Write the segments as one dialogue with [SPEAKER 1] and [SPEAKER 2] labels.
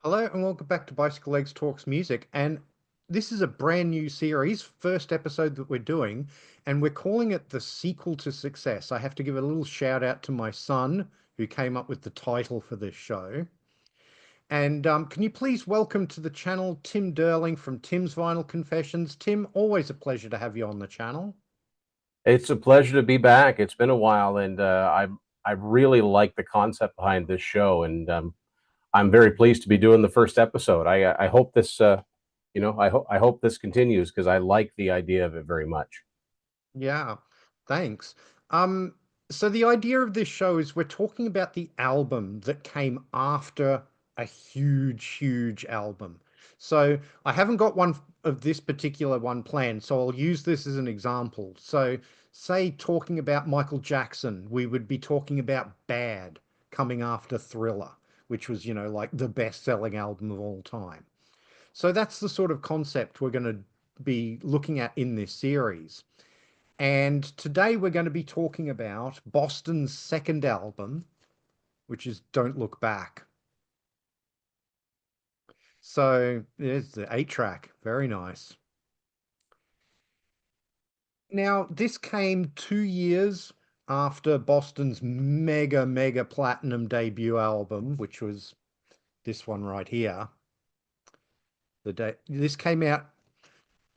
[SPEAKER 1] Hello and welcome back to Bicycle Legs Talks Music. And this is a brand new series, first episode that we're doing, and we're calling it the sequel to success. I have to give a little shout out to my son who came up with the title for this show. And can you please welcome to the channel Tim Durling from Tim's Vinyl Confessions? Tim, always a pleasure to have you on the channel.
[SPEAKER 2] It's a pleasure to be back. It's been a while, and I really like the concept behind this show, and I'm very pleased to be doing the first episode. I hope this, I hope this continues because I like the idea of it very much.
[SPEAKER 1] Yeah, thanks. Um, so the idea of this show is we're talking about the album that came after a huge, huge album. So I haven't got one of this particular one planned, so I'll use this as an example. So say talking about Michael Jackson, we would be talking about Bad coming after Thriller, which was, like the best-selling album of all time. So that's the sort of concept we're going to be looking at in this series. And today we're going to be talking about Boston's second album, which is Don't Look Back. So there's the 8 track. Very nice. Now, this came 2 years after Boston's mega, mega platinum debut album, which was this one right here. This came out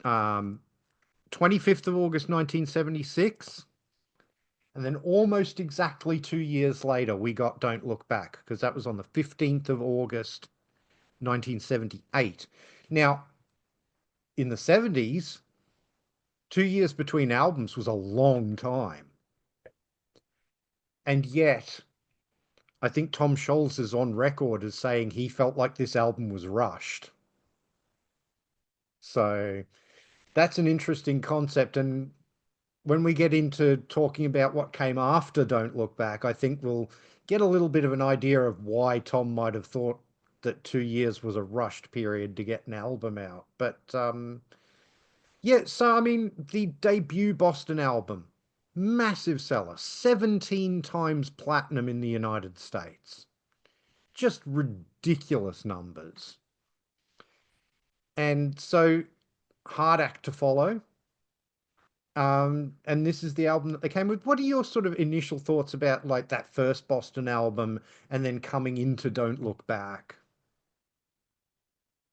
[SPEAKER 1] 25th of August 1976. And then almost exactly 2 years later, we got Don't Look Back, because that was on the 15th of August, 1978. Now, in the 70s, 2 years between albums was a long time. And yet, I think Tom Scholz is on record as saying he felt like this album was rushed. So that's an interesting concept. And when we get into talking about what came after Don't Look Back, I think we'll get a little bit of an idea of why Tom might have thought that 2 years was a rushed period to get an album out. But yeah, so I mean, the debut Boston album, massive seller, 17 times platinum in the United States. Just ridiculous numbers. And so, hard act to follow. And this is the album that they came with. What are your sort of initial thoughts about like that first Boston album and then coming into Don't Look Back?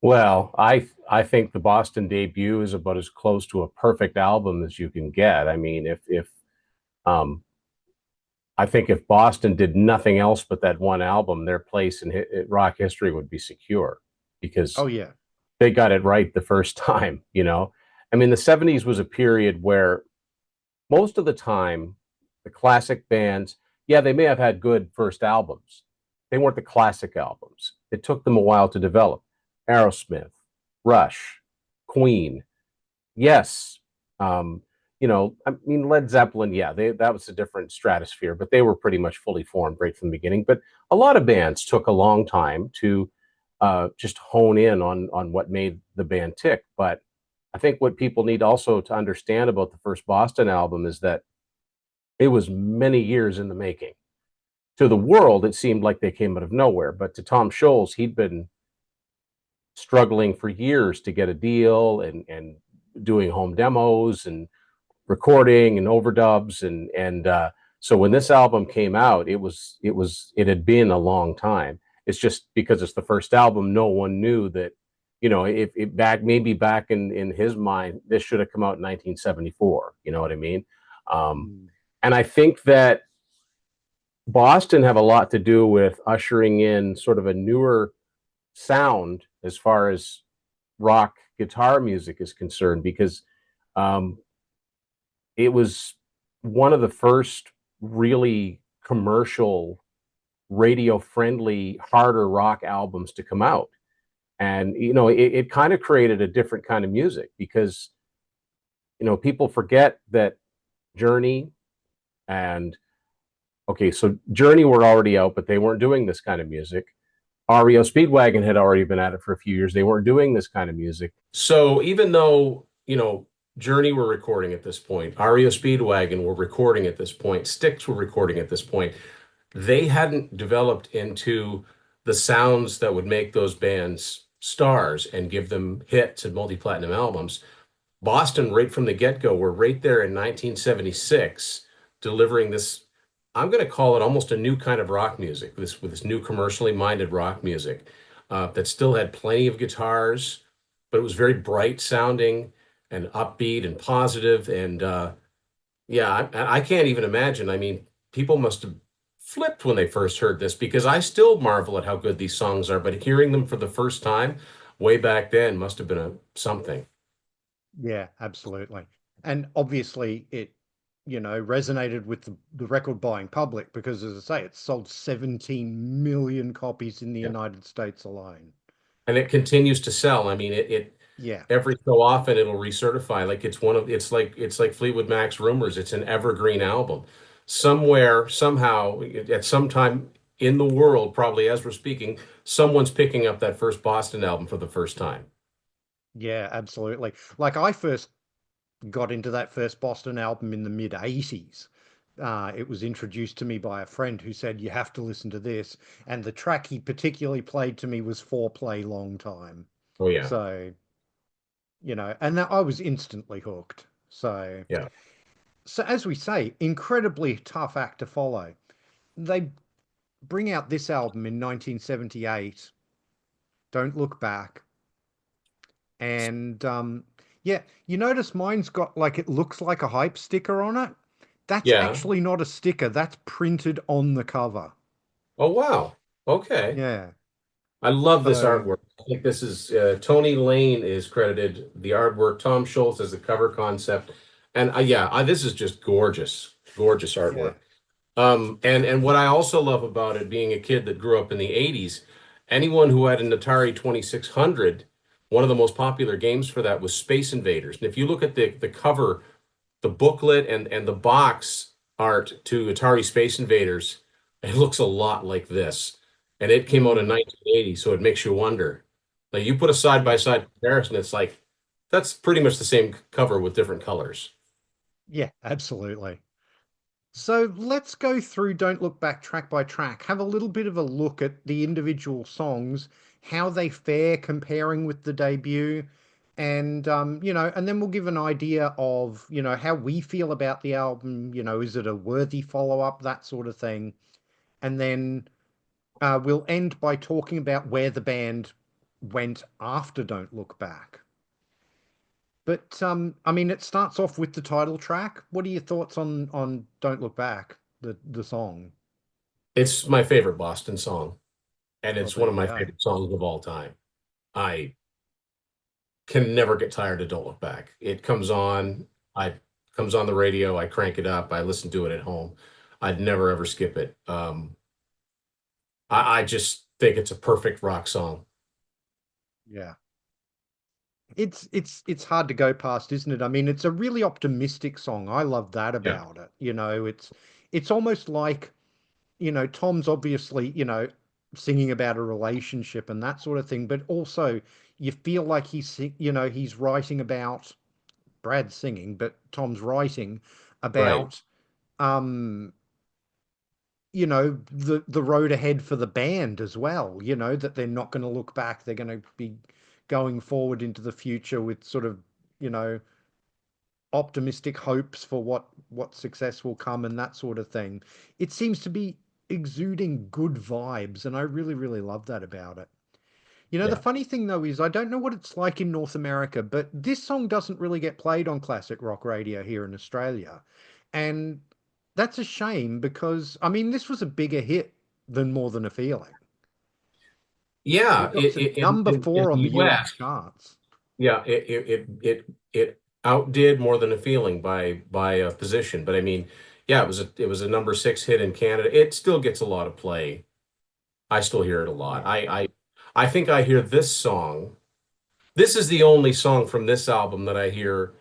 [SPEAKER 2] Well, I think the Boston debut is about as close to a perfect album as you can get. I mean, if um, I think if Boston did nothing else but that one album, their place in rock history would be secure because
[SPEAKER 1] Oh yeah.
[SPEAKER 2] they got it right the first time, you know. I mean, the 70s was a period where most of the time the classic bands, yeah, they may have had good first albums. They weren't the classic albums. It took them a while to develop. Aerosmith, Rush, Queen, yes. Um, I mean, Led Zeppelin, yeah, that was a different stratosphere, but they were pretty much fully formed right from the beginning. But a lot of bands took a long time to just hone in on what made the band tick. But I think what people need also to understand about the first Boston album is that it was many years in the making. To the world, it seemed like they came out of nowhere, but to Tom Scholz, he'd been struggling for years to get a deal and doing home demos and recording and overdubs and so when this album came out, it had been a long time. It's just because it's the first album, no one knew that, if it back maybe back in his mind, this should have come out in 1974. You know what I mean? Um,
[SPEAKER 1] Mm.
[SPEAKER 2] and I think that Boston have a lot to do with ushering in sort of a newer sound as far as rock guitar music is concerned, because um, it was one of the first really commercial, radio friendly, harder rock albums to come out. And, it kind of created a different kind of music because, people forget that Journey and, okay, so Journey were already out, but they weren't doing this kind of music. REO Speedwagon had already been at it for a few years. They weren't doing this kind of music. So even though, Journey were recording at this point, REO Speedwagon were recording at this point, Styx were recording at this point, they hadn't developed into the sounds that would make those bands stars and give them hits and multi-platinum albums. Boston, right from the get-go, were right there in 1976, delivering this, I'm going to call it almost a new kind of rock music, this with this new commercially minded rock music that still had plenty of guitars, but it was very bright sounding and upbeat and positive. And yeah, I can't even imagine. I mean, people must have flipped when they first heard this because I still marvel at how good these songs are, but hearing them for the first time way back then must have been something.
[SPEAKER 1] Yeah, absolutely. And obviously it, resonated with the record buying public because, as I say, it sold 17 million copies in the
[SPEAKER 2] Yeah.
[SPEAKER 1] United States alone.
[SPEAKER 2] And it continues to sell. I mean, it
[SPEAKER 1] Yeah.
[SPEAKER 2] every so often it'll recertify. Like it's like Fleetwood Mac's Rumors. It's an evergreen album. Somewhere, somehow, at some time in the world, probably as we're speaking, someone's picking up that first Boston album for the first time.
[SPEAKER 1] Yeah, absolutely. Like I first got into that first Boston album in the mid 80s. It was introduced to me by a friend who said, "You have to listen to this." And the track he particularly played to me was Foreplay Long Time.
[SPEAKER 2] Oh yeah,
[SPEAKER 1] So, and that I was instantly hooked.
[SPEAKER 2] yeah,
[SPEAKER 1] So as we say, incredibly tough act to follow. They bring out this album in 1978, Don't Look Back. And yeah, you notice mine's got like it looks like a hype sticker on it. That's
[SPEAKER 2] yeah.
[SPEAKER 1] actually not a sticker, that's printed on the cover.
[SPEAKER 2] Oh wow. Okay.
[SPEAKER 1] Yeah.
[SPEAKER 2] I love this
[SPEAKER 1] So,
[SPEAKER 2] artwork. I think this is Tony Lane is credited the artwork. Tom Schultz as the cover concept, and yeah, this is just gorgeous, gorgeous
[SPEAKER 1] yeah.
[SPEAKER 2] artwork. And what I also love about it, being a kid that grew up in the 80s, anyone who had an Atari 2600, one of the most popular games for that was Space Invaders. And if you look at the cover, the booklet and the box art to Atari Space Invaders, it looks a lot like this. And it came out in
[SPEAKER 1] Mm,
[SPEAKER 2] 1980, so it makes you wonder. Like you put a side by
[SPEAKER 1] yeah.
[SPEAKER 2] side comparison, it's like that's pretty much the same cover with different colors.
[SPEAKER 1] Yeah, absolutely. So let's go through Don't Look Back track by track, have a little bit of a look at the individual songs, how they fare comparing with the debut, and and then we'll give an idea of, how we feel about the album, is it a worthy follow-up, that sort of thing. And then we'll end by talking about where the band went after Don't Look Back. But I mean, it starts off with the title track. What are your thoughts on Don't Look Back, the song?
[SPEAKER 2] It's my favorite Boston song, and
[SPEAKER 1] Well,
[SPEAKER 2] it's
[SPEAKER 1] there
[SPEAKER 2] one of
[SPEAKER 1] you
[SPEAKER 2] my
[SPEAKER 1] go.
[SPEAKER 2] favorite songs of all time. I can never get tired of Don't Look Back. It I comes on the radio, I crank it up, I listen to it at home. I'd never ever skip it. I just think it's a perfect rock song.
[SPEAKER 1] Yeah. It's hard to go past, isn't it? I mean, it's a really optimistic song. I love that
[SPEAKER 2] Yeah,
[SPEAKER 1] about it. It's almost like, Tom's obviously, singing about a relationship and that sort of thing, but also you feel like he's writing about Brad's singing, but Tom's writing
[SPEAKER 2] right.
[SPEAKER 1] about um the road ahead for the band as well, that they're not going to look back, they're going to be going forward into the future with sort of, you know optimistic hopes for what success will come and that sort of thing. It seems to be exuding good vibes, and I really really love that about it. The
[SPEAKER 2] Yeah.
[SPEAKER 1] funny thing though is I don't know what it's like in North America, but this song doesn't really get played on classic rock radio here in Australia. And that's a shame because, I mean, this was a bigger hit than More Than a Feeling.
[SPEAKER 2] Yeah,
[SPEAKER 1] It got to number
[SPEAKER 2] in
[SPEAKER 1] four
[SPEAKER 2] the
[SPEAKER 1] on the US
[SPEAKER 2] US,
[SPEAKER 1] charts.
[SPEAKER 2] yeah, it outdid More Than a Feeling by a position. But I mean, yeah, it was a number six hit in Canada. It still gets a lot of play. I still hear it a lot.
[SPEAKER 1] Yeah.
[SPEAKER 2] I think I hear this song. This is the only song from this album that I hear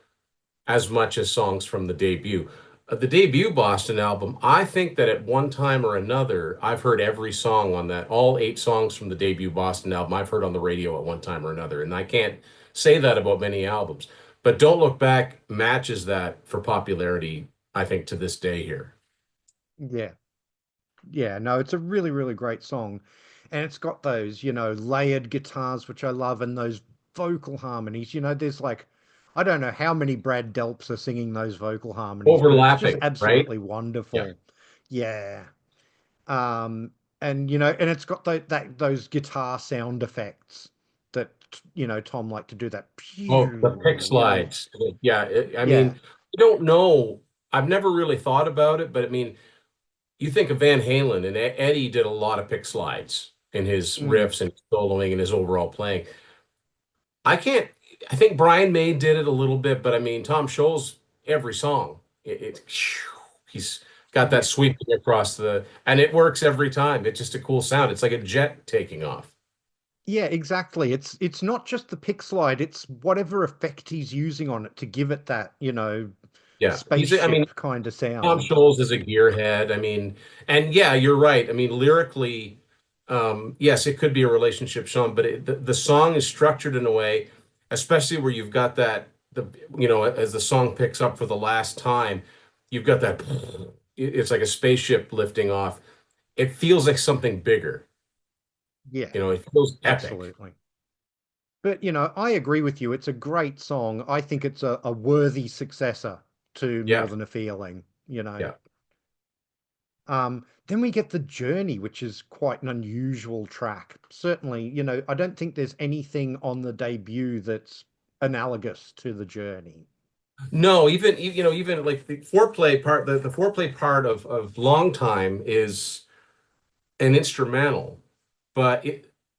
[SPEAKER 2] as much as songs from the debut. The debut Boston album, I think that at one time or another, I've heard every song on that, all eight songs from the debut Boston album, I've heard on the radio at one time or another. And I can't say that about many albums. But Don't Look Back matches that for popularity, I think, to this day here.
[SPEAKER 1] Yeah. Yeah. No, it's a really, really great song. and it's got those, layered guitars, which I love, and those vocal harmonies. There's like, I don't know how many Brad Delps are singing those vocal harmonies, but it's just
[SPEAKER 2] Overlapping, right?
[SPEAKER 1] absolutely
[SPEAKER 2] Yeah.
[SPEAKER 1] wonderful. Yeah. Um, and it's got those guitar sound effects that, Tom liked to do that.
[SPEAKER 2] Oh, the pick
[SPEAKER 1] Pew,
[SPEAKER 2] slides. Yeah, I
[SPEAKER 1] yeah.
[SPEAKER 2] mean, I don't know. I've never really thought about it, but I mean, you think of Van Halen and Eddie did a lot of pick slides in his
[SPEAKER 1] Mm,
[SPEAKER 2] riffs and soloing and his overall playing. I can't, I think Brian May did it a little bit, but I mean, Tom Scholz, every song, he's got that
[SPEAKER 1] yeah.
[SPEAKER 2] sweeping across and it works every time. It's just a cool sound. It's like a jet taking off.
[SPEAKER 1] Yeah, exactly. It's not just the pick slide, it's whatever effect he's using on it to give it that,
[SPEAKER 2] Yeah. I mean,
[SPEAKER 1] spaceship kind of
[SPEAKER 2] Tom
[SPEAKER 1] sound.
[SPEAKER 2] Scholz is a gearhead. I mean, and yeah, you're right. I mean, lyrically, yes, it could be a relationship song, but the song is structured in a way, especially where you've got as the song picks up for the last time, you've got that, it's like a spaceship lifting off. It feels like something bigger.
[SPEAKER 1] Yeah,
[SPEAKER 2] It feels epic.
[SPEAKER 1] absolutely. But, I agree with you. It's a great song. I think it's a worthy successor to More
[SPEAKER 2] Yeah.
[SPEAKER 1] Than a Feeling.
[SPEAKER 2] Yeah.
[SPEAKER 1] Then we get The Journey, which is quite an unusual track. Certainly, I don't think there's anything on the debut that's analogous to The Journey.
[SPEAKER 2] No, even like the foreplay part of Long Time is an instrumental, but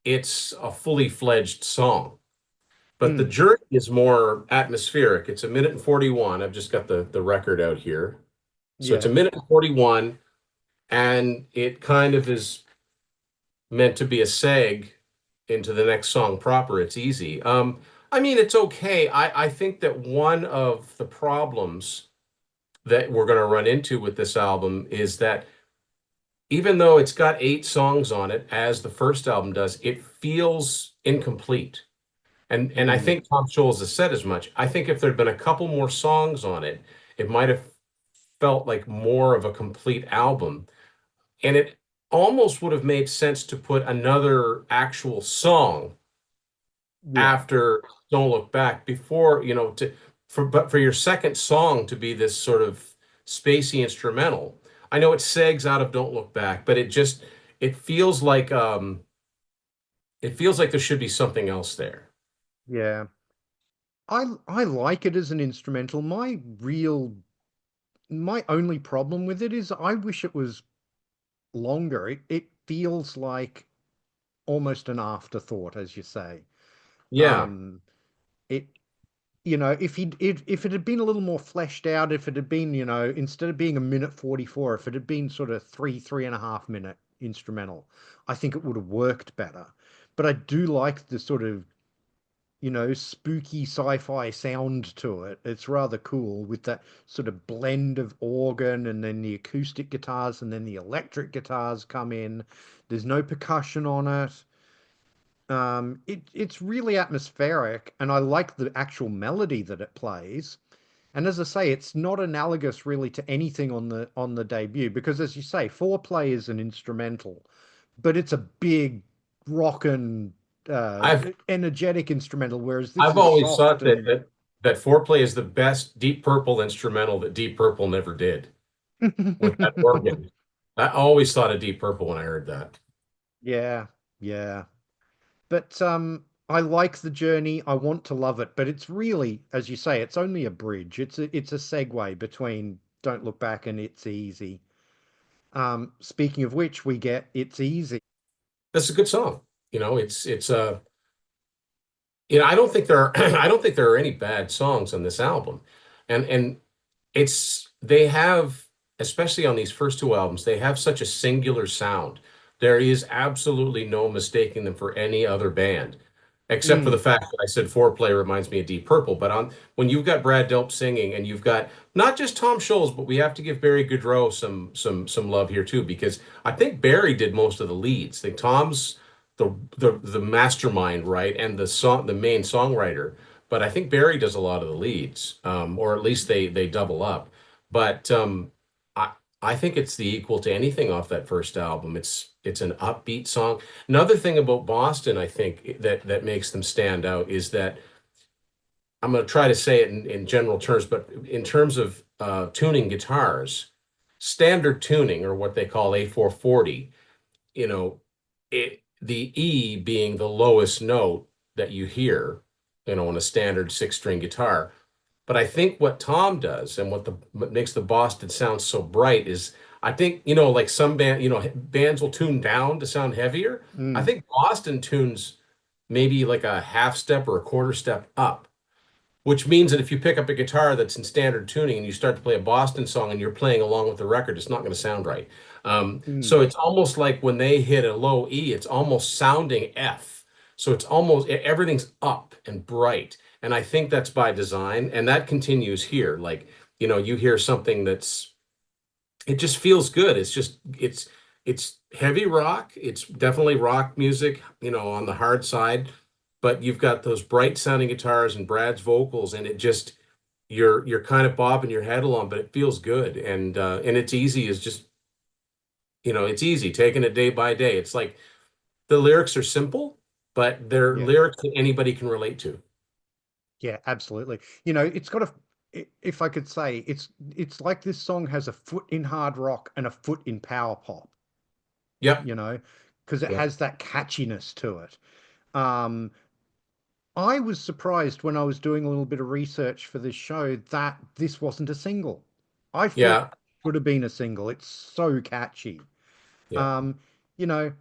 [SPEAKER 2] it's a fully fledged song. But the
[SPEAKER 1] Mm,
[SPEAKER 2] journey is more atmospheric. It's a minute and 41. I've just got the record out here. So it's a
[SPEAKER 1] yeah.
[SPEAKER 2] minute and 41, and it kind of is meant to be a seg into the next song proper. It's easy. I mean, it's okay. I think that one of the problems that we're going to run into with this album is that even though it's got 8 songs on it, as the first album does, it feels incomplete. And I
[SPEAKER 1] Mm,
[SPEAKER 2] think Tom Scholz has said as much. I think if there'd been a couple more songs on it, it might have felt like more of a complete album. And it almost would have made sense to put another actual song
[SPEAKER 1] yeah.
[SPEAKER 2] after Don't Look Back before, but for your second song to be this sort of spacey instrumental. I know it segs out of Don't Look Back, but it feels like there should be something else there.
[SPEAKER 1] Yeah. I like it as an instrumental. My only problem with it is I wish it was longer. It feels like almost an afterthought, as you say.
[SPEAKER 2] Yeah.
[SPEAKER 1] Um, it if it had been a little more fleshed out, if it had been, instead of being a minute 44, if it had been sort of 3.5 minute instrumental, I think it would have worked better. But I do like the sort of, spooky sci-fi sound to it. It's rather cool with that sort of blend of organ and then the acoustic guitars and then the electric guitars come in. There's no percussion on it. It's really atmospheric, and I like the actual melody that it plays. And as I say, it's not analogous really to anything on the debut because, as you say, Foreplay is an instrumental, but it's a big, rockin', uh,
[SPEAKER 2] I've
[SPEAKER 1] energetic instrumental, whereas this
[SPEAKER 2] I've
[SPEAKER 1] is
[SPEAKER 2] always
[SPEAKER 1] soft
[SPEAKER 2] thought that
[SPEAKER 1] and
[SPEAKER 2] Foreplay is the best Deep Purple instrumental that Deep Purple never did with that organ. I always thought of Deep Purple when I heard that.
[SPEAKER 1] yeah, yeah. But I like the journey. I want to love it, but it's really, as you say, it's only a bridge. It's a segue between Don't Look Back and It's Easy. Speaking of which, we get It's Easy.
[SPEAKER 2] That's a good song. I don't think there are I don't think there are any bad songs on this album. And they have, especially on these first 2 albums, they have such a singular sound. There is absolutely no mistaking them for any other band, except for the
[SPEAKER 1] Mm,
[SPEAKER 2] fact that I said Foreplay reminds me of Deep Purple. But when you've got Brad Delp singing and you've got not just Tom Scholz, but we have to give Barry Goudreau some love here too, because I think Barry did most of the leads. I think Tom's the mastermind, right, and the main songwriter. But I think Barry does a lot of the leads, or at least they double up. But I think it's the equal to anything off that first album. It's an upbeat song. Another thing about Boston, I think that makes them stand out is that I'm going to try to say it in general terms, but in terms of tuning guitars, standard tuning or what they call A440, you know, the E being the lowest note that you hear, on a standard six-string guitar. But I think what Tom does and what makes the Boston sound so bright is I think, like some bands will tune down to sound heavier. I
[SPEAKER 1] Mm,
[SPEAKER 2] think Boston tunes maybe like a half step or a quarter step up, which means that if you pick up a guitar that's in standard tuning and you start to play a Boston song and you're playing along with the record, it's not going to sound right. So
[SPEAKER 1] mm,
[SPEAKER 2] it's almost like when they hit a low E, it's almost sounding F. So it's almost everything's up and bright. And I think that's by design. And that continues here. Like, you hear something it just feels good. It's heavy rock. It's definitely rock music, on the hard side, but you've got those bright sounding guitars and Brad's vocals, and it just you're kind of bobbing your head along, but it feels good, and it's easy. Is just it's easy taking it day by day. It's like the lyrics are simple, but they're
[SPEAKER 1] yeah,
[SPEAKER 2] lyrics that anybody can relate to.
[SPEAKER 1] yeah, absolutely. It's got if I could say, it's like this song has a foot in hard rock and a foot in power pop,
[SPEAKER 2] Yep.
[SPEAKER 1] you know, because it
[SPEAKER 2] Yep.
[SPEAKER 1] has that catchiness to it. Um, I was surprised when I was doing a little bit of research for this show that this wasn't a single. I thought
[SPEAKER 2] Yeah.
[SPEAKER 1] it should have been a single. It's so catchy.
[SPEAKER 2] Yeah.
[SPEAKER 1] Um, you know,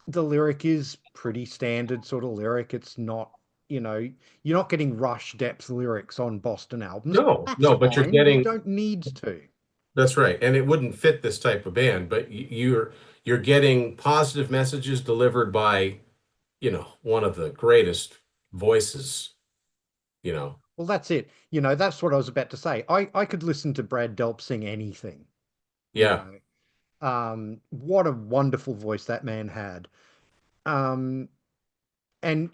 [SPEAKER 1] the lyric is pretty standard sort of lyric. It's not, you're not getting Rush depth lyrics on Boston albums.
[SPEAKER 2] No,
[SPEAKER 1] That's
[SPEAKER 2] no, but you're
[SPEAKER 1] fine. You
[SPEAKER 2] getting
[SPEAKER 1] don't need to.
[SPEAKER 2] that's right. And it wouldn't fit this type of band, but you're getting positive messages delivered by, one of the greatest voices, you know.
[SPEAKER 1] Well, that's it. That's what I was about to say. I could listen to Brad Delp sing anything, you
[SPEAKER 2] Yeah.
[SPEAKER 1] know. What a wonderful voice that man had. Um, and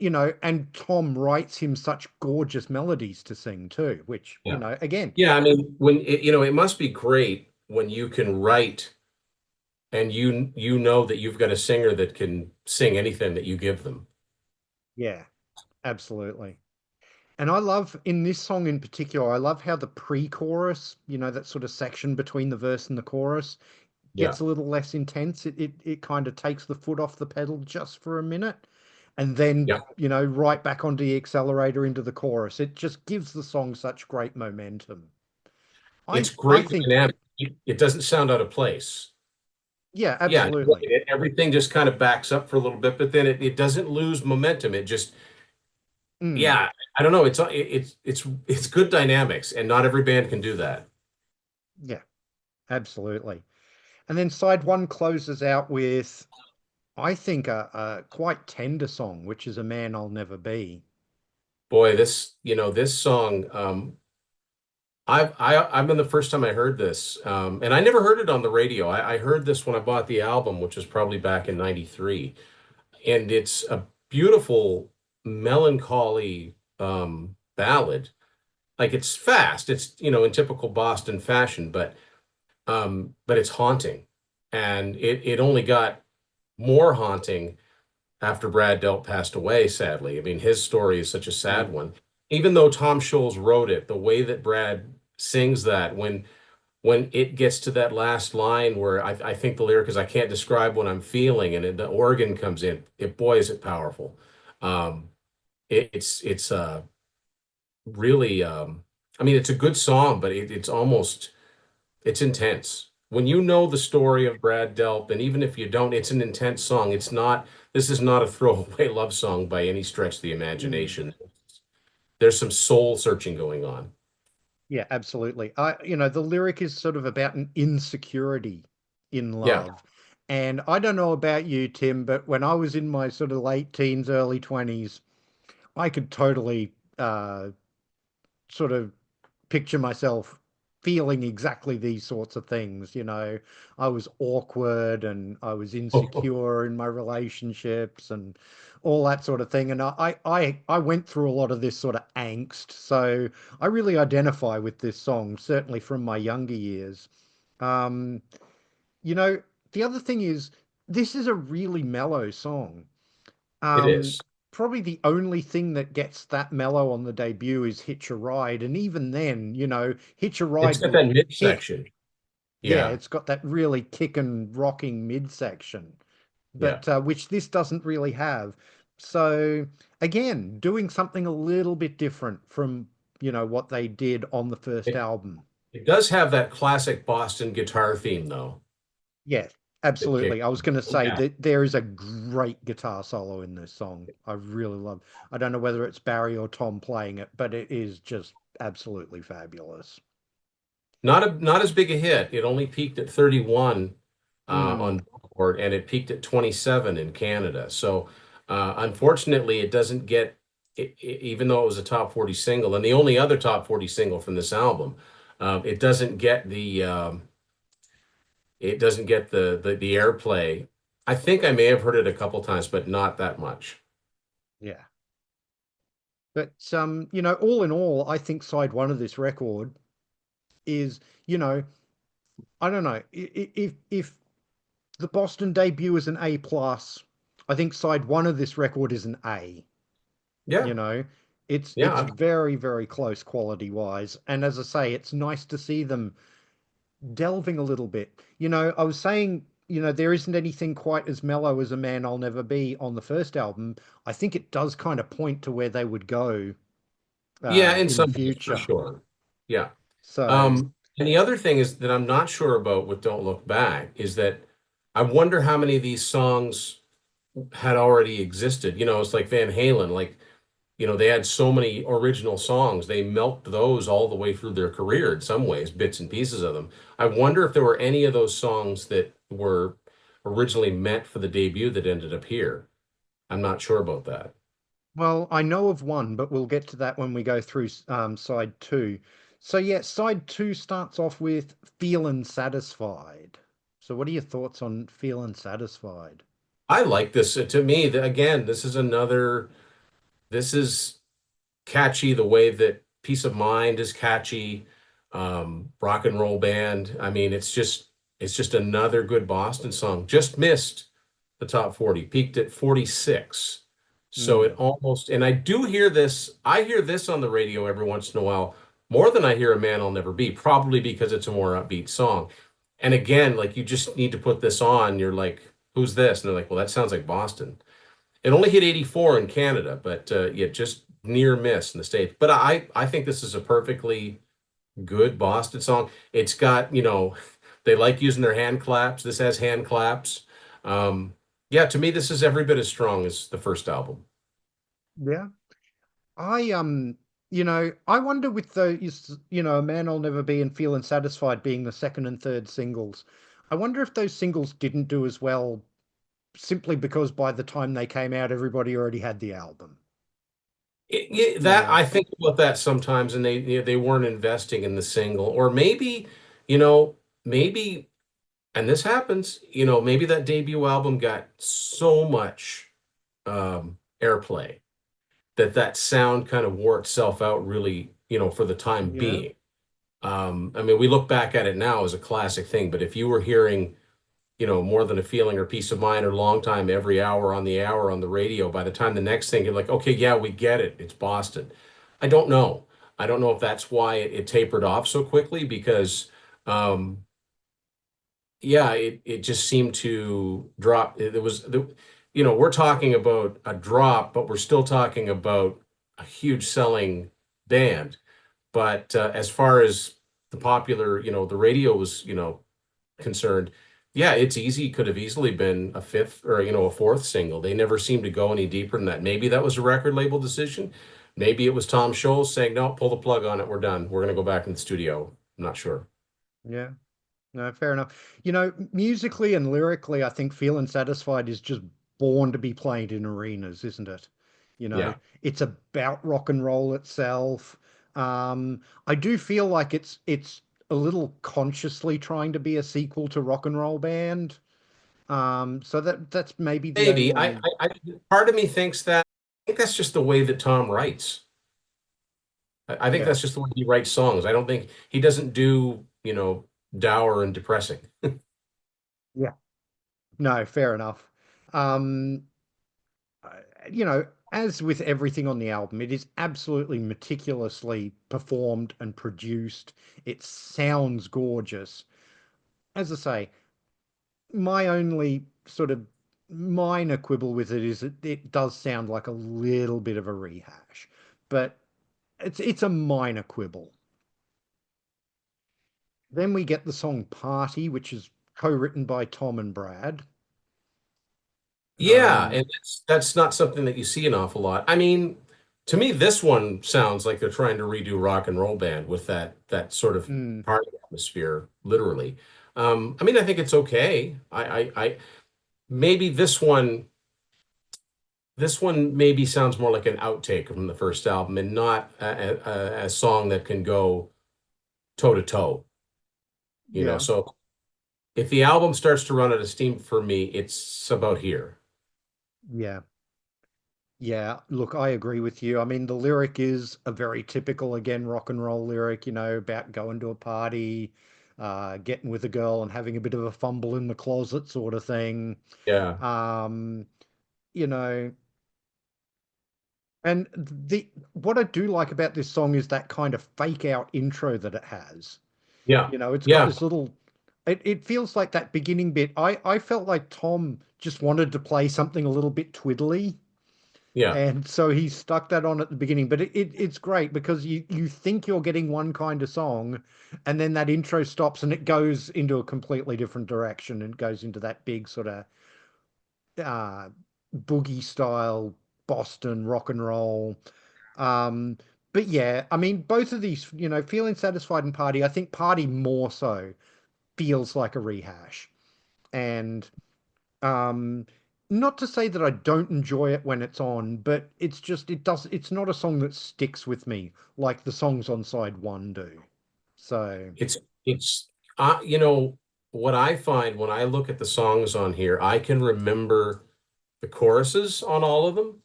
[SPEAKER 1] Tom writes him such gorgeous melodies to sing too, which,
[SPEAKER 2] Yeah.
[SPEAKER 1] again,
[SPEAKER 2] Yeah, I mean, it must be great when you can write and you know that you've got a singer that can sing anything that you give them.
[SPEAKER 1] yeah, absolutely. And I love in this song in particular, I love how the pre-chorus, that sort of section between the verse and the chorus
[SPEAKER 2] Yeah.
[SPEAKER 1] gets a little less intense. It kind of takes the foot off the pedal just for a minute and then,
[SPEAKER 2] Yeah.
[SPEAKER 1] right back onto the accelerator into the chorus. It just gives the song such great momentum.
[SPEAKER 2] It's
[SPEAKER 1] I
[SPEAKER 2] great
[SPEAKER 1] think,
[SPEAKER 2] dynamic. It doesn't sound out of place.
[SPEAKER 1] yeah,
[SPEAKER 2] Yeah,
[SPEAKER 1] absolutely.
[SPEAKER 2] everything just kind of backs up for a little bit, but then it doesn't lose momentum. It just,
[SPEAKER 1] Mm,
[SPEAKER 2] yeah, I don't know. It's good dynamics, and not every band can do that.
[SPEAKER 1] yeah, absolutely. And then side one closes out with, I think, a quite tender song, which is A Man I'll Never Be.
[SPEAKER 2] Boy, this song, I remember the first time I heard this, and I never heard it on the radio. I heard this when I bought the album, which was probably back in '93, and it's a beautiful, melancholy ballad. Like it's fast, it's in typical Boston fashion, but it's haunting, and it only got more haunting after Brad Delp passed away, sadly. I mean, his story is such a sad
[SPEAKER 1] Mm,
[SPEAKER 2] one. Even though Tom Scholz wrote it, the way that Brad sings that when it gets to that last line where I think the lyric is I can't describe what I'm feeling, and the organ comes in, boy is it powerful. Um, it's really I mean it's a good song, but it's intense. When you know the story of Brad Delp, and even if you don't, it's an intense song. This is not a throwaway love song by any stretch of the
[SPEAKER 1] mm.
[SPEAKER 2] imagination. There's some soul searching going on.
[SPEAKER 1] Yeah, absolutely. The lyric is sort of about an insecurity in
[SPEAKER 2] Yeah.
[SPEAKER 1] love. And I don't know about you, Tim, but when I was in my sort of late teens, early 20s, I could totally sort of picture myself feeling exactly these sorts of things. I was awkward and I was insecure in my relationships and all that sort of thing. And I went through a lot of this sort of angst. So I really identify with this song, certainly from my younger years. Um, you know, the other thing is this is a really mellow song.
[SPEAKER 2] It
[SPEAKER 1] Um,
[SPEAKER 2] is.
[SPEAKER 1] Probably the only thing that gets that mellow on the debut is Hitch a Ride, and even then, Hitch a
[SPEAKER 2] It's
[SPEAKER 1] Ride
[SPEAKER 2] got
[SPEAKER 1] will
[SPEAKER 2] that
[SPEAKER 1] kick.
[SPEAKER 2] midsection.
[SPEAKER 1] Yeah,
[SPEAKER 2] Yeah,
[SPEAKER 1] it's got that really kicking, rocking midsection,
[SPEAKER 2] yeah.
[SPEAKER 1] but which this doesn't really have. So again, doing something a little bit different from, what they did on the first
[SPEAKER 2] It
[SPEAKER 1] album.
[SPEAKER 2] it does have that classic Boston guitar theme though.
[SPEAKER 1] Yeah,
[SPEAKER 2] It
[SPEAKER 1] absolutely.
[SPEAKER 2] kicks.
[SPEAKER 1] I was going to say
[SPEAKER 2] Yeah.
[SPEAKER 1] that there is a great guitar solo in this song. I really love. I don't know whether it's Barry or Tom playing it, but it is just absolutely fabulous.
[SPEAKER 2] Not as big a hit. It only peaked at 31
[SPEAKER 1] Mm,
[SPEAKER 2] on Billboard, and it peaked at 27 in Canada. So unfortunately, it doesn't get even though it was a top 40 single and the only other top 40 single from this album, it doesn't get the airplay. I think I may have heard it a couple times, but not that much.
[SPEAKER 1] yeah. But all in all, I think side one of this record is, you know, I don't know, if the Boston debut is an A plus, I think side one of this record is an A.
[SPEAKER 2] Yeah,
[SPEAKER 1] You know, it's
[SPEAKER 2] yeah.
[SPEAKER 1] very, very close quality wise. And as I say, it's nice to see them delving a little bit. I was saying, there isn't anything quite as mellow as A Man I'll Never Be on the first album. I think it does kind of point to where they would go
[SPEAKER 2] Yeah, in
[SPEAKER 1] in the
[SPEAKER 2] some ways, for
[SPEAKER 1] future.
[SPEAKER 2] sure. Yeah.
[SPEAKER 1] So,
[SPEAKER 2] And the other thing is that I'm not sure about with Don't Look Back is that I wonder how many of these songs had already existed. It's like Van Halen, like, they had so many original songs. They milked those all the way through their career in some ways, bits and pieces of them. I wonder if there were any of those songs that were originally meant for the debut that ended up here. I'm not sure about that.
[SPEAKER 1] well, I know of one, but we'll get to that when we go through side two. So, yeah, side two starts off with Feelin' Satisfied. So, what are your thoughts on Feelin' Satisfied?
[SPEAKER 2] I like this. To me, again, this is catchy the way that Peace of Mind is catchy. Rock and Roll Band. I mean, it's just another good Boston song. Just missed the top 40, peaked at 46. So it
[SPEAKER 1] Hmm.
[SPEAKER 2] almost, and I hear this on the radio every once in a while, more than I hear A Man I'll Never Be, probably because it's a more upbeat song. And again, like you just need to put this on. You're like, who's this? And they're like, well, that sounds like Boston. It only hit 84 in Canada, but yeah, just near miss in the States. But I think this is a perfectly good Boston song. It's got, they like using their hand claps. This has hand claps. Um, yeah, to me, this is every bit as strong as the first album.
[SPEAKER 1] Yeah. I wonder with those, A Man I'll Never Be and Feeling Satisfied being the second and third singles. I wonder if those singles didn't do as well simply because by the time they came out, everybody already had the album. You
[SPEAKER 2] That
[SPEAKER 1] know.
[SPEAKER 2] I think about that sometimes, and they weren't investing in the single, or maybe, you know, maybe, and this happens, maybe that debut album got so much airplay that sound kind of wore itself out really, for the time
[SPEAKER 1] Yeah.
[SPEAKER 2] being. I mean, we look back at it now as a classic thing, but if you were hearing, More Than a Feeling or Peace of Mind or Long Time every hour on the radio, by the time the next thing, you're like, okay, yeah, we get it. It's Boston. I don't know. I don't know if that's why it tapered off so quickly because, um, yeah, it just seemed to drop. We're talking about a drop, but we're still talking about a huge selling band. But as far as the popular, the radio was, concerned, yeah, it's easy. Could have easily been a fifth or, a fourth single. They never seemed to go any deeper than that. Maybe that was a record label decision. Maybe it was Tom Scholes saying, no, pull the plug on it. We're done. We're going to go back in the studio. I'm not sure.
[SPEAKER 1] Yeah. No, fair enough. Musically and lyrically, I think Feeling Satisfied is just born to be played in arenas, isn't it? You know,
[SPEAKER 2] Yeah.
[SPEAKER 1] it's about rock and roll itself. I do feel like it's a little consciously trying to be a sequel to Rock and Roll Band. So that's maybe the
[SPEAKER 2] Maybe.
[SPEAKER 1] only,
[SPEAKER 2] Part of me thinks that, I think that's just the way that Tom writes. I think
[SPEAKER 1] yeah.
[SPEAKER 2] that's just the way he writes songs. I don't think he doesn't do, dour and depressing.
[SPEAKER 1] Yeah. No, fair enough. Um, you know, as with everything on the album, it is absolutely meticulously performed and produced. It sounds gorgeous. As I say, my only sort of minor quibble with it is that it does sound like a little bit of a rehash, but it's a minor quibble. Then we get the song Party, which is co-written by Tom and Brad.
[SPEAKER 2] Yeah,
[SPEAKER 1] Um,
[SPEAKER 2] and that's not something that you see an awful lot. I mean, to me, this one sounds like they're trying to redo Rock and Roll Band with that sort of
[SPEAKER 1] mm,
[SPEAKER 2] party atmosphere, literally. I mean, I think it's okay. I maybe this one maybe sounds more like an outtake from the first album and not a song that can go toe to toe, you know.
[SPEAKER 1] yeah,
[SPEAKER 2] So if the album starts to run out of steam for me, it's about here.
[SPEAKER 1] yeah. Yeah, look, I agree with you. I mean, the lyric is a very typical, again, rock and roll lyric, about going to a party, getting with a girl and having a bit of a fumble in the closet sort of thing.
[SPEAKER 2] Yeah,
[SPEAKER 1] Um, you know, and the what I do like about this song is that kind of fake out intro that it has.
[SPEAKER 2] yeah,
[SPEAKER 1] It's got
[SPEAKER 2] yeah,
[SPEAKER 1] this little, it feels like that beginning bit. I felt like Tom just wanted to play something a little bit twiddly.
[SPEAKER 2] yeah.
[SPEAKER 1] And so he stuck that on at the beginning, but it's great because you think you're getting one kind of song, and then that intro stops and it goes into a completely different direction and goes into that big sort of uh, boogie style Boston rock and roll. Um, but yeah, I mean, both of these, Feeling Satisfied and Party, I think Party more so feels like a rehash, and um, not to say that I don't enjoy it when it's on, but it's not a song that sticks with me like the songs on side one do. So,
[SPEAKER 2] It's what I find when I look at the songs on here, I can remember the choruses on all of them.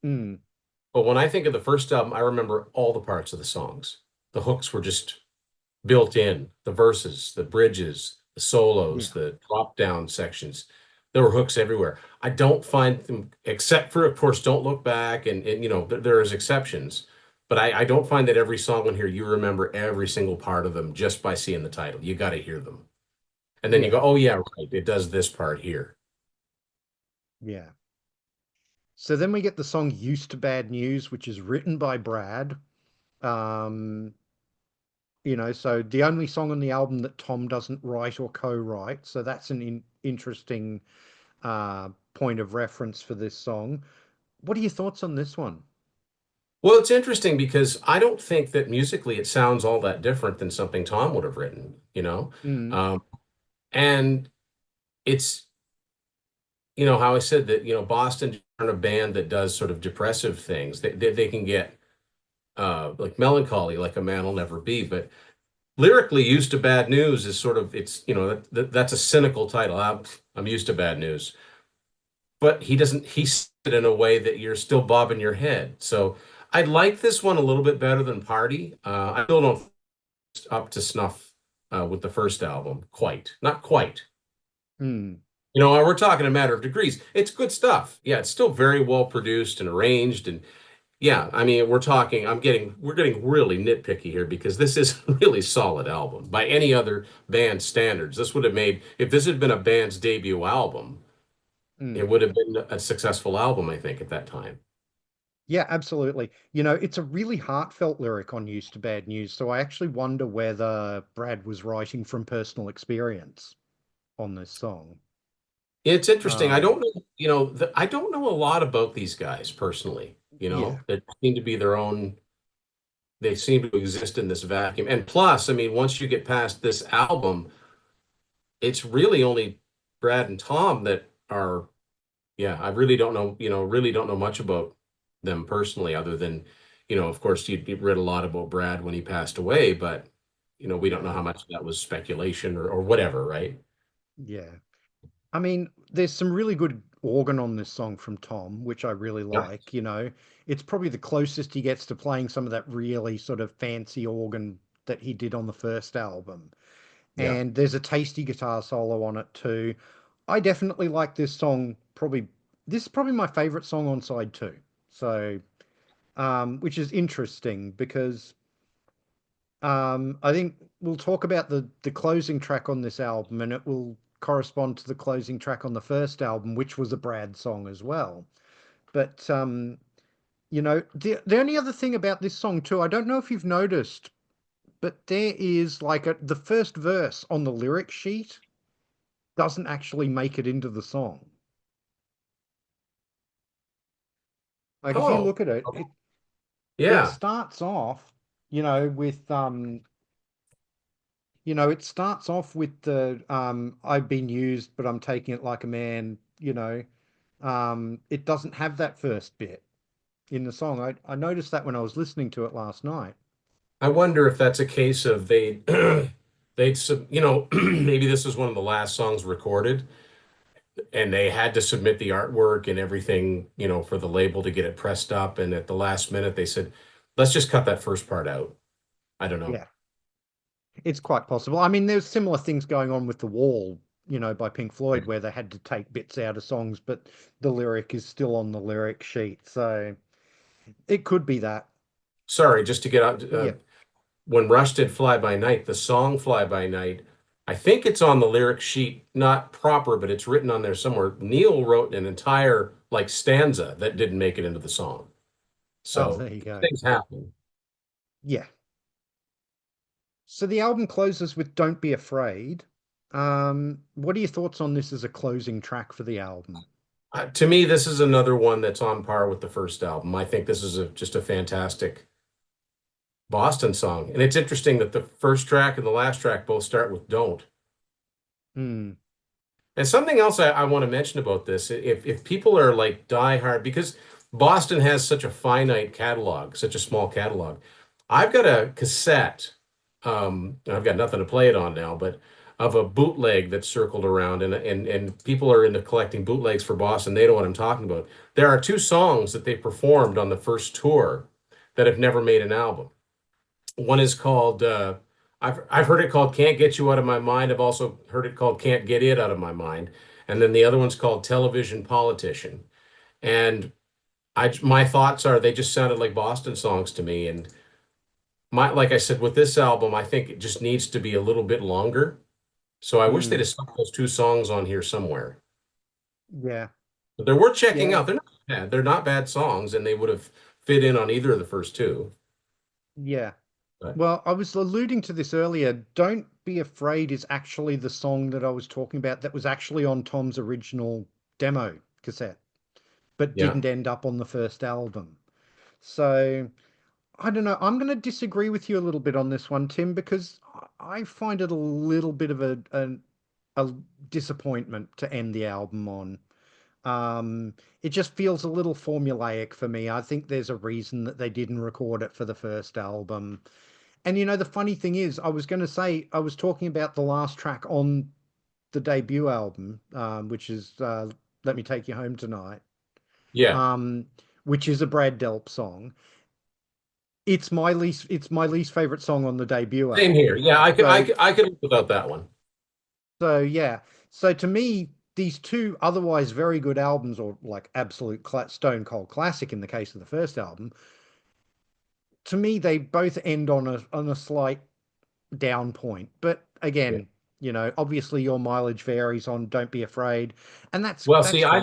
[SPEAKER 1] mm,
[SPEAKER 2] But when I think of the first album, I remember all the parts of the songs. The hooks were just built in, the verses, the bridges, the solos,
[SPEAKER 1] yeah,
[SPEAKER 2] the drop down sections. There were hooks everywhere. I don't find them, except for, of course, Don't Look Back, and there is exceptions. But I don't find that every song on here you remember every single part of them just by seeing the title. You got to hear them. And then you
[SPEAKER 1] yeah,
[SPEAKER 2] go, oh yeah, right, it does this part here.
[SPEAKER 1] yeah. So then we get the song Used to Bad News, which is written by Brad. Um, so the only song on the album that Tom doesn't write or co-write. So that's an interesting point of reference for this song. What are your thoughts on this one?
[SPEAKER 2] Well, it's interesting because I don't think that musically it sounds all that different than something Tom would have written, you know?
[SPEAKER 1] Mm,
[SPEAKER 2] Um, and it's, how I said that, Boston aren't a band that does sort of depressive things. They can get like melancholy, like A Man Will Never Be. But lyrically, Used to Bad News is sort of, that's a cynical title. I'm used to bad news. But he said it in a way that you're still bobbing your head. So I like this one a little bit better than Party. I still don't up to snuff with the first album, quite, not quite.
[SPEAKER 1] mm.
[SPEAKER 2] We're talking a matter of degrees. It's good stuff. Yeah, it's still very well produced and arranged, and yeah, I mean, we're getting really nitpicky here because this is a really solid album by any other band standards. This would have made, if this had been a band's debut album, it
[SPEAKER 1] Mm.
[SPEAKER 2] would have been a successful album, I think, at that time.
[SPEAKER 1] Yeah, absolutely. It's a really heartfelt lyric on Used to Bad News, so I actually wonder whether Brad was writing from personal experience on this song.
[SPEAKER 2] It's interesting. I
[SPEAKER 1] Um,
[SPEAKER 2] don't know, I don't know a lot about these guys personally,
[SPEAKER 1] yeah.
[SPEAKER 2] that seem to be their own, they seem to exist in this vacuum. And plus, I mean, once you get past this album, it's really only Brad and Tom that are, yeah, I really don't know, really don't know much about them personally, other than, of course, you read a lot about Brad when he passed away, but, we don't know
[SPEAKER 1] Yeah.
[SPEAKER 2] how much of that was speculation or whatever, right?
[SPEAKER 1] Yeah. I mean, there's some really good organ on this song from Tom, which I really
[SPEAKER 2] Yeah.
[SPEAKER 1] like. It's probably the closest he gets to playing some of that really sort of fancy organ that he did on the first album.
[SPEAKER 2] Yeah.
[SPEAKER 1] and there's a tasty guitar solo on it too. I definitely like this song. Probably this is probably my favorite song on side two. So, which is interesting because I think we'll talk about the closing track on this album, and it will correspond to the closing track on the first album, which was a Brad song as well. But the only other thing about this song too, I don't know if you've noticed, but there is like the first verse on the lyric sheet doesn't actually make it into the song. Like if you
[SPEAKER 2] Oh,
[SPEAKER 1] look at it,
[SPEAKER 2] okay.
[SPEAKER 1] it
[SPEAKER 2] Yeah.
[SPEAKER 1] starts off, with it starts off with the I've been used, but I'm taking it like a man, it doesn't have that first bit in the song. I noticed that when I was listening to it last night.
[SPEAKER 2] I wonder if that's a case of maybe this was one of the last songs recorded and they had to submit the artwork and everything, for the label to get it pressed up. And at the last minute, they said, let's just cut that first part out. I don't know.
[SPEAKER 1] Yeah, it's quite possible. I mean, there's similar things going on with The Wall, by Pink Floyd, where they had to take bits out of songs, but the lyric is still on the lyric sheet. So it could be that.
[SPEAKER 2] Sorry, just to get out.
[SPEAKER 1] Yeah.
[SPEAKER 2] When Rush did Fly By Night, the song Fly By Night, I think it's on the lyric sheet, not proper, but it's written on there somewhere. Neil wrote an entire like stanza that didn't make it into the song.
[SPEAKER 1] Oh,
[SPEAKER 2] So
[SPEAKER 1] there you go.
[SPEAKER 2] things happen.
[SPEAKER 1] Yeah. So the album closes with Don't Be Afraid. What are your thoughts on this as a closing track for the album?
[SPEAKER 2] To me, this is another one that's on par with the first album. I think this is just a fantastic Boston song. And it's interesting that the first track and the last track both start with don't.
[SPEAKER 1] Hmm.
[SPEAKER 2] And something else I want to mention about this, if people are like diehard, because Boston has such a finite catalog, such a small catalog. I've got a cassette. I've got nothing to play it on now, but of a bootleg that's circled around, and people are into collecting bootlegs for Boston. They know what I'm talking about. There are two songs that they performed on the first tour that have never made an album. One is called I've heard it called "Can't Get You Out of My Mind." I've also heard it called "Can't Get It Out of My Mind," and then the other one's called "Television Politician." And my thoughts are they just sounded like Boston songs to me. And like I said, with this album, I think it just needs to be a little bit longer. So I wish they'd
[SPEAKER 1] Hmm.
[SPEAKER 2] have stuck those two songs on here somewhere.
[SPEAKER 1] Yeah.
[SPEAKER 2] But they're worth checking
[SPEAKER 1] Yeah.
[SPEAKER 2] out. They're not bad. They're not bad songs, and they would have fit in on either of the first two.
[SPEAKER 1] Yeah.
[SPEAKER 2] But
[SPEAKER 1] Well, I was alluding to this earlier. Don't Be Afraid is actually the song that I was talking about that was actually on Tom's original demo cassette, but
[SPEAKER 2] yeah,
[SPEAKER 1] didn't end up on the first album. So I don't know. I'm going to disagree with you a little bit on this one, Tim, because I find it a little bit of a disappointment to end the album on. It just feels a little formulaic for me. I think there's a reason that they didn't record it for the first album. And the funny thing is, I was going to say, I was talking about the last track on the debut album, which is Let Me Take You Home Tonight,
[SPEAKER 2] yeah.
[SPEAKER 1] um, which is a Brad Delp song. It's my least favorite song on the debut
[SPEAKER 2] Same here.
[SPEAKER 1] album.
[SPEAKER 2] Yeah,
[SPEAKER 1] So
[SPEAKER 2] I could live without that one.
[SPEAKER 1] so yeah. So to me, these two otherwise very good albums, or like absolute stone cold classic in the case of the first album, to me they both end on a slight down point. But
[SPEAKER 2] Yeah.
[SPEAKER 1] again, obviously your mileage varies on Don't Be Afraid, and that's
[SPEAKER 2] Well,
[SPEAKER 1] that's
[SPEAKER 2] see,
[SPEAKER 1] fine.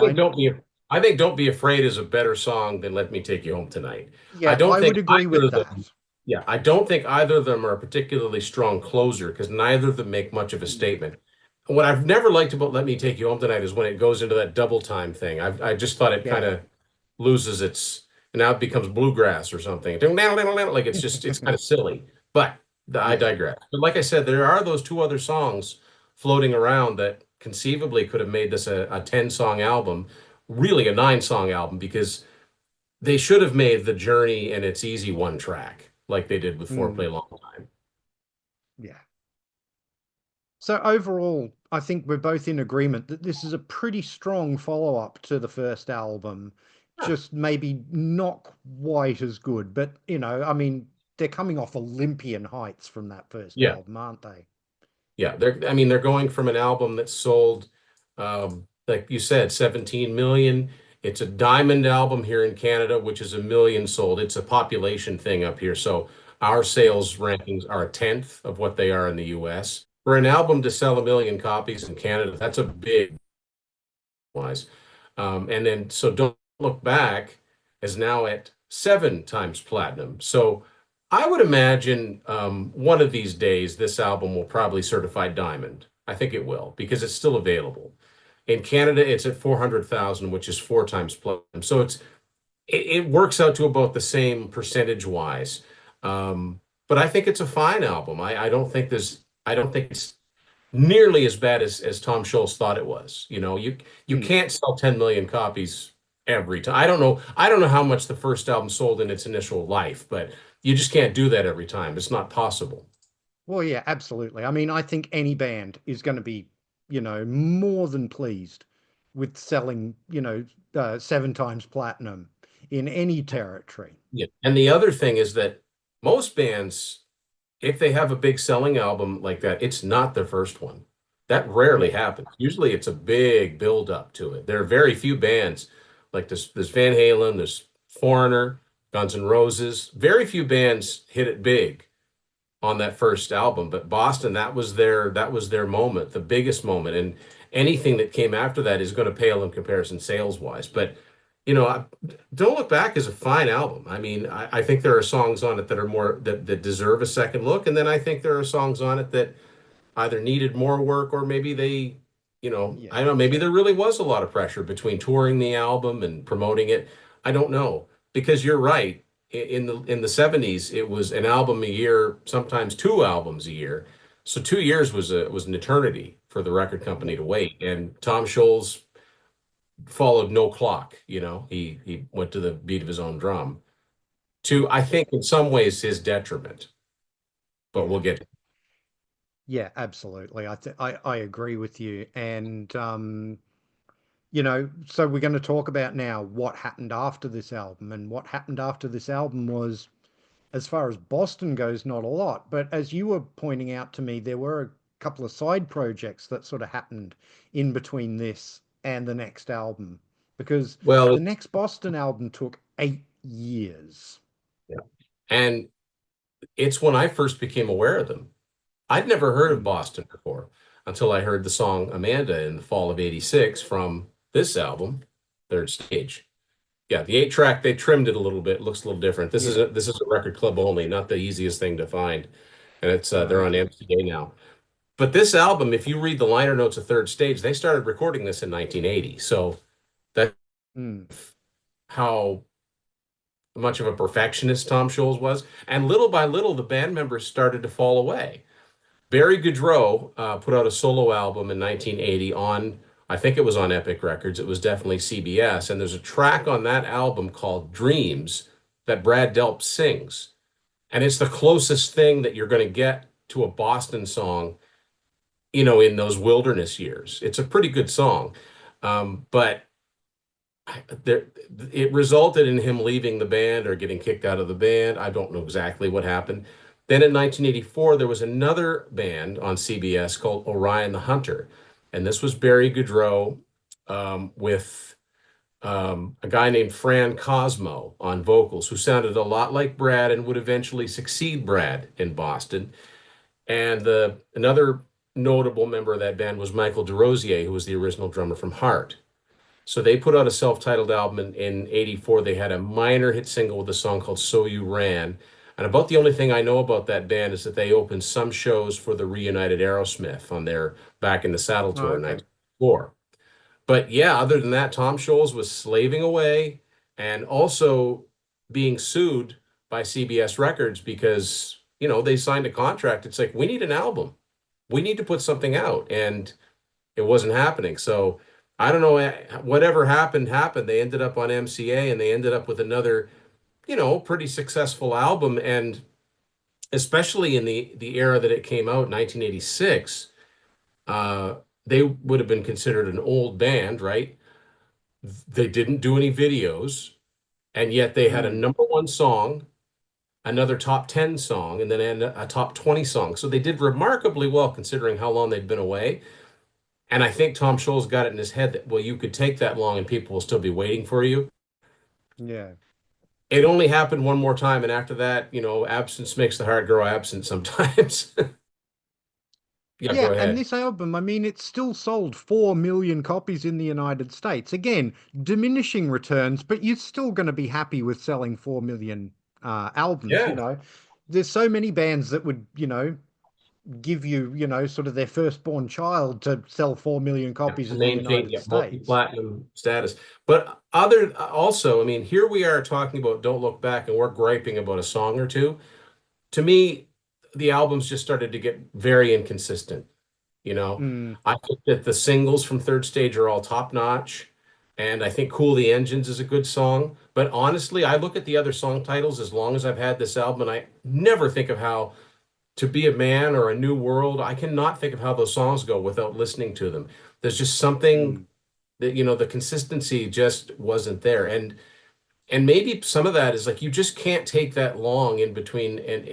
[SPEAKER 2] I think Don't Be Afraid is a better song than Let Me Take You Home Tonight. I
[SPEAKER 1] Yeah,
[SPEAKER 2] don't
[SPEAKER 1] I
[SPEAKER 2] think
[SPEAKER 1] would agree
[SPEAKER 2] either
[SPEAKER 1] with
[SPEAKER 2] of them,
[SPEAKER 1] that.
[SPEAKER 2] yeah, I don't think either of them are a particularly strong closer because neither of them make much of a
[SPEAKER 1] Mm.
[SPEAKER 2] statement. What I've never liked about Let Me Take You Home Tonight is when it goes into that double time thing. I just thought it kind
[SPEAKER 1] Yeah,
[SPEAKER 2] of loses its, and now it becomes bluegrass or something. Like it's kind of silly. But I
[SPEAKER 1] yeah.
[SPEAKER 2] digress. But like I said, there are those two other songs floating around that conceivably could have made this a 10 song album, really a 9 song album, because they should have made The Journey and It's Easy one track, like they did with
[SPEAKER 1] Mm,
[SPEAKER 2] Foreplay Long Time.
[SPEAKER 1] yeah. So overall, I think we're both in agreement that this is a pretty strong follow-up to the first album.
[SPEAKER 2] Yeah.
[SPEAKER 1] Just maybe not quite as good, but I mean, they're coming off Olympian heights from that first
[SPEAKER 2] Yeah.
[SPEAKER 1] album, aren't they?
[SPEAKER 2] Yeah, I mean, they're going from an album that sold, like you said, 17 million. It's a diamond album here in Canada, which is a million sold. It's a population thing up here. So our sales rankings are a tenth of what they are in the US. For an album to sell a million copies in Canada, that's a big wise. And then, so Don't Look Back is now at 7 times platinum. So I would imagine one of these days this album will probably certify diamond. I think it will because it's still available. In Canada, it's at 400,000, which is 4 times platinum. So it works out to about the same percentage wise. But I think it's a fine album. I don't think it's nearly as bad as Tom Scholz thought it was. You
[SPEAKER 1] Mm.
[SPEAKER 2] can't sell 10 million copies every time. I don't know how much the first album sold in its initial life, but you just can't do that every time. It's not possible.
[SPEAKER 1] Well, yeah, absolutely. I mean, I think any band is going to be, more than pleased with selling, 7 times platinum in any territory.
[SPEAKER 2] Yeah. And the other thing is that most bands, if they have a big selling album like that, it's not their first one. That rarely
[SPEAKER 1] Mm.
[SPEAKER 2] happens. Usually it's a big build up to it. There are very few bands like this Van Halen, this Foreigner, Guns N' Roses. Very few bands hit it big on that first album, but Boston, that was their moment, the biggest moment. And anything that came after that is going to pale in comparison sales wise. But Don't Look Back is a fine album. I mean, I think there are songs on it that are more that deserve a second look, and then I think there are songs on it that either needed more work or maybe I
[SPEAKER 1] Yeah.
[SPEAKER 2] don't know, maybe there really was a lot of pressure between touring the album and promoting it. I don't know because you're right. In the 70s, it was an album a year, sometimes two albums a year. So 2 years was an eternity for the record company to wait. And Tom Scholz followed no clock. He went to the beat of his own drum to, I think, in some ways, his detriment. But
[SPEAKER 1] Yeah.
[SPEAKER 2] we'll get.
[SPEAKER 1] Yeah, absolutely. I agree with you. And so we're going to talk about now what happened after this album. And what happened after this album was, as far as Boston goes, not a lot. But as you were pointing out to me, there were a couple of side projects that sort of happened in between this and the next album, because
[SPEAKER 2] Well,
[SPEAKER 1] the next Boston album took 8 years.
[SPEAKER 2] yeah. And it's when I first became aware of them. I'd never heard of
[SPEAKER 1] Mm.
[SPEAKER 2] Boston before until I heard the song Amanda in the fall of '86 from this album, Third Stage. Yeah, the 8 track, they trimmed it a little bit, looks a little different. This is
[SPEAKER 1] Yeah.
[SPEAKER 2] a this is a record club only, not the easiest thing to find. And it's they're on
[SPEAKER 1] Okay.
[SPEAKER 2] MCA now. But this album, if you read the liner notes of Third Stage, they started recording this in 1980. So that's
[SPEAKER 1] Mm.
[SPEAKER 2] how much of a perfectionist Tom Scholz was. And little by little, the band members started to fall away. Barry Goudreau put out a solo album in 1980 on, I think it was on Epic Records. It was definitely CBS. And there's a track on that album called Dreams that Brad Delp sings. And it's the closest thing that you're going to get to a Boston song, in those wilderness years. It's a pretty good song. But there, it resulted in him leaving the band or getting kicked out of the band. I don't know exactly what happened. Then in 1984, there was another band on CBS called Orion the Hunter. And this was Barry Goudreau with a guy named Fran Cosmo on vocals, who sounded a lot like Brad and would eventually succeed Brad in Boston. And another notable member of that band was Michael DeRosier, who was the original drummer from Heart. So they put out a self-titled album in '84. They had a minor hit single with a song called So You Ran. And about the only thing I know about that band is that they opened some shows for the reunited Aerosmith on their Back in the Saddle
[SPEAKER 1] Oh,
[SPEAKER 2] tour in
[SPEAKER 1] okay.
[SPEAKER 2] 1984. But yeah, other than that, Tom Scholz was slaving away and also being sued by CBS Records because, they signed a contract. It's like, we need an album. We need to put something out. And it wasn't happening. So I don't know, whatever happened. They ended up on MCA and they ended up with another, pretty successful album. And especially in the era that it came out, 1986, uh, they would have been considered an old band, right? They didn't do any videos, and yet they had a
[SPEAKER 1] Mm.
[SPEAKER 2] number one song. another top 10 song, and then a top 20 song. So they did remarkably well considering how long they'd been away. And I think Tom Scholl's got it in his head that, well, you could take that long and people will still be waiting for you.
[SPEAKER 1] Yeah.
[SPEAKER 2] It only happened one more time, and after that, absence makes the heart grow absent sometimes. Yeah, go
[SPEAKER 1] Yeah, and
[SPEAKER 2] ahead.
[SPEAKER 1] this album, I mean, it still sold 4 million copies in the United States. Again, diminishing returns, but you're still going to be happy with selling 4 million albums, you
[SPEAKER 2] Yeah.
[SPEAKER 1] know. There's so many bands that would, give you, sort of their firstborn child to sell 4 million
[SPEAKER 2] Yeah,
[SPEAKER 1] copies
[SPEAKER 2] to
[SPEAKER 1] in the
[SPEAKER 2] maintain,
[SPEAKER 1] United
[SPEAKER 2] yeah,
[SPEAKER 1] States.
[SPEAKER 2] multi-platinum status. But also, I mean, here we are talking about Don't Look Back, and we're griping about a song or two. To me, the albums just started to get very inconsistent. You know,
[SPEAKER 1] Mm,
[SPEAKER 2] I think that the singles from Third Stage are all top notch, and I think Cool the Engines is a good song. But honestly, I look at the other song titles as long as I've had this album, and I never think of how To Be a Man or A New World. I cannot think of how those songs go without listening to them. There's just something
[SPEAKER 1] mm,
[SPEAKER 2] that, the consistency just wasn't there. And maybe some of that is like you just can't take that long in between, and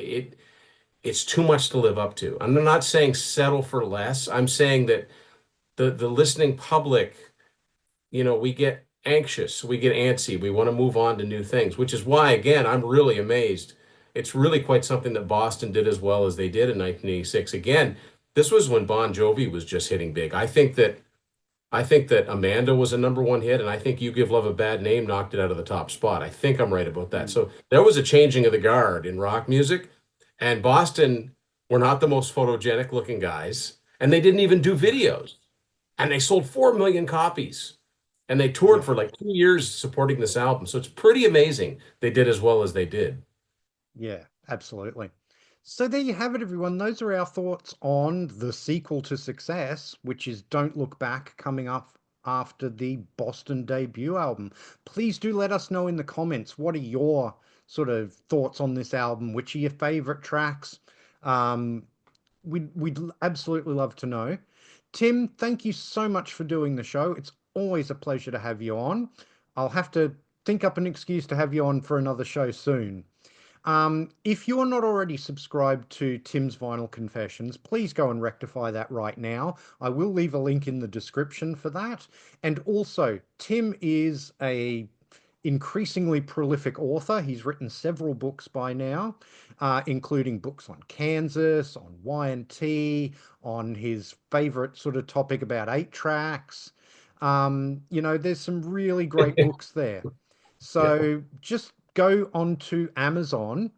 [SPEAKER 2] it's too much to live up to. I'm not saying settle for less. I'm saying that the listening public, we get anxious, we get antsy, we want to move on to new things, which is why, again, I'm really amazed. It's really quite something that Boston did as well as they did in 1986. Again, this was when Bon Jovi was just hitting big. I think that Amanda was a number one hit, and I think You Give Love a Bad Name knocked it out of the top spot. I think I'm right about that.
[SPEAKER 1] mm.
[SPEAKER 2] So there was a changing of the guard in rock music, and Boston were not the most photogenic looking guys, and they didn't even do videos. And they sold 4 million copies, and they toured
[SPEAKER 1] Yeah.
[SPEAKER 2] for like 2 years supporting this album. So it's pretty amazing they did as well as they did.
[SPEAKER 1] Yeah, absolutely. So there you have it, everyone. Those are our thoughts on the sequel to Success, which is Don't Look Back, coming up after the Boston debut album. Please do let us know in the comments, what are your sort of thoughts on this album? Which are your favorite tracks? Um, we'd absolutely love to know. Tim, thank you so much for doing the show. It's always a pleasure to have you on. I'll have to think up an excuse to have you on for another show soon. If you're not already subscribed to Tim's Vinyl Confessions, please go and rectify that right now. I will leave a link in the description for that. And also, Tim is a increasingly prolific author. He's written several books by now, including books on Kansas, on Y&T, on his favorite sort of topic about eight tracks. There's some really great books there.
[SPEAKER 2] Yeah.
[SPEAKER 1] So just go onto Amazon,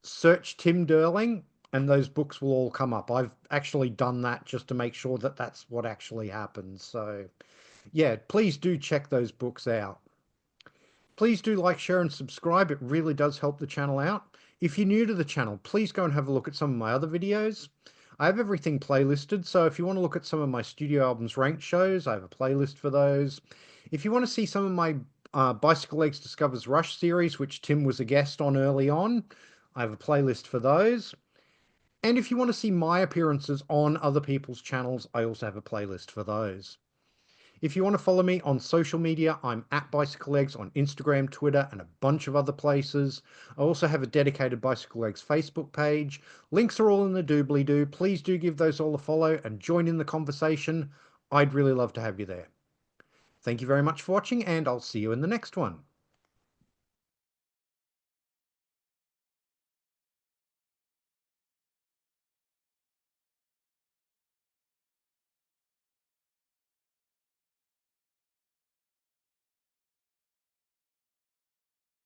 [SPEAKER 1] search Tim Durling, and those books will all come up. I've actually done that just to make sure that that's what actually happens. So, yeah, please do check those books out. Please do like, share, and subscribe. It really does help the channel out. If you're new to the channel, please go and have a look at some of my other videos. I have everything playlisted, so if you want to look at some of my studio albums ranked shows, I have a playlist for those. If you want to see some of my Bicycle Legs Discovers Rush series, which Tim was a guest on early on, I have a playlist for those. And if you want to see my appearances on other people's channels, I also have a playlist for those. If you want to follow me on social media, I'm at bicyclelegs on Instagram, Twitter, and a bunch of other places. I also have a dedicated Bicycle Legs Facebook page. Links are all in the doobly-doo. Please do give those all a follow and join in the conversation. I'd really love to have you there. Thank you very much for watching, and I'll see you in the next one.